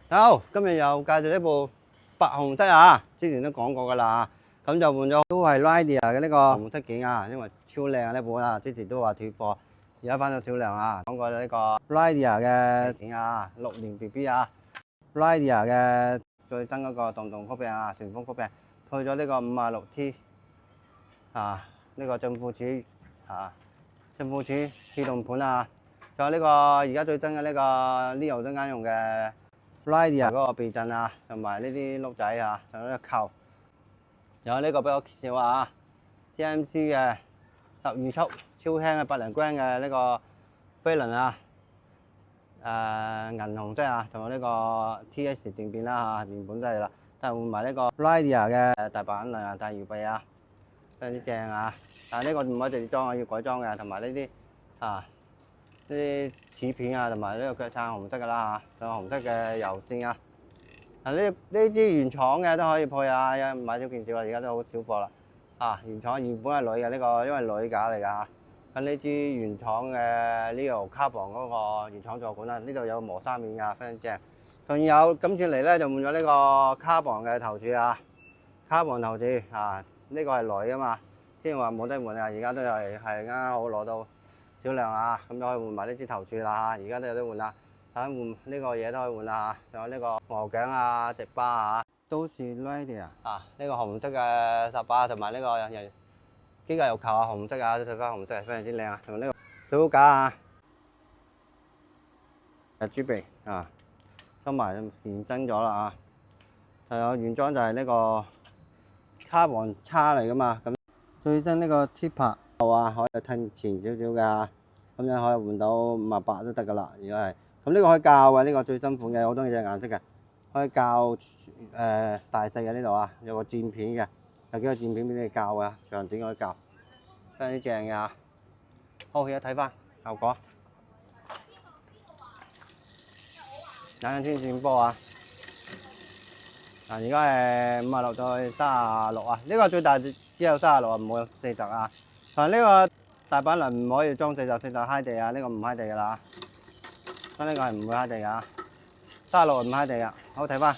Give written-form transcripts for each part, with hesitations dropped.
好，今日又介紹呢部白紅色啊，之前都講過噶啦，咁就換咗都係 Raider 嘅呢個紅色件啊，因為超靚啊呢部啊，之前都話斷貨，而家翻到少量啊，講過呢個 Raider 嘅件啊，6年 BB 啊 ，Raider 嘅最新嗰個動動曲柄啊，旋風曲柄，配咗呢個56T 啊，呢個正負齒啊，正負齒氣動盤啊，仲有呢個而家最新嘅呢個 Leo 中間用嘅。Raider 嗰個避震啊，同埋呢啲碌仔啊，仲有呢個扣，仲有呢個比較少啊 ，CMC 嘅12速超輕嘅80 gram 嘅呢個飛輪啊，銀紅色啊，仲有呢個 TS 電變啦嚇，原本都係啦，但係換埋呢個 Raider 嘅大白眼輪啊，大搖臂啊，非常之正啊，但係呢個唔可以直接裝啊，要改裝嘅，同埋呢啲啊。呢啲齒片啊，同埋呢個腳撐紅色噶啦嚇，仲有紅色嘅油線啊。呢支原廠嘅都可以配啊，買少見少啦，而家都好少貨啦。原廠原本係鋁嘅呢個，因為鋁架嚟㗎嚇。咁呢支原廠嘅 Leo Carbon 嗰個原廠座管啊，呢度有磨砂面㗎，非常正。仲有今次嚟咧就換咗呢個 Carbon 嘅頭柱啊，Carbon 頭柱啊，呢個係鋁㗎嘛，之前話冇得換啊，而家都係啱啱好攞到。少量啊，咁就可以換埋呢支頭柱啦嚇，而家都有得換啦。睇換呢個嘢都可以換啦嚇，仲有呢個鵝頸啊、直巴啊，都是 Raider 啊。呢個紅色嘅煞把同埋呢個機械肉球啊，紅色啊，都退翻紅色，非常之靚啊。同埋呢個水壺架啊，豬鼻啊，收埋延伸咗啦啊。仲有原裝就係呢個卡皇叉嚟噶嘛，咁最新呢個 Tipper 啊，可以褪前少少㗎。咁樣可以換到58都得噶啦，如果係咁呢個可以校嘅，呢個最新款嘅，好中意隻顏色嘅，可以校大細嘅呢度啊，有個漸片嘅，有幾個漸片俾你校嘅，長短可以校，非常之正嘅。好，而家睇翻效果，冷天轉波啊！而家係56到36啊，呢個最大只有36啊，唔會有40啊。同埋呢個大板輪唔可以裝40揩地啊，呢個唔揩地噶啦，咁呢個係唔會揩地噶，36唔揩地噶。好，睇翻，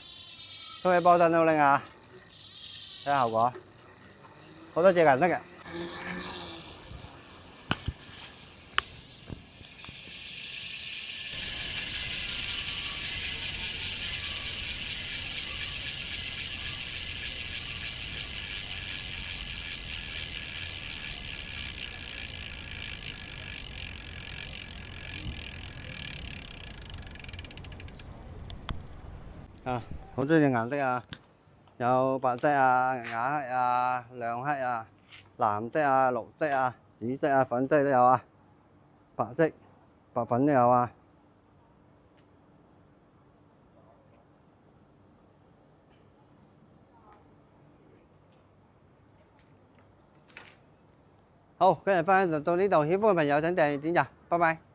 恭喜波身都拎啊，睇下效果，好多隻顏色嘅。好多隻顏色啊，有白色啊、啞黑啊、亮黑啊、藍色啊、綠色啊、紫色啊、粉色都有啊，白色、白粉都有啊。好，今日分享就到呢度，喜歡嘅朋友請訂閱點讚，拜拜。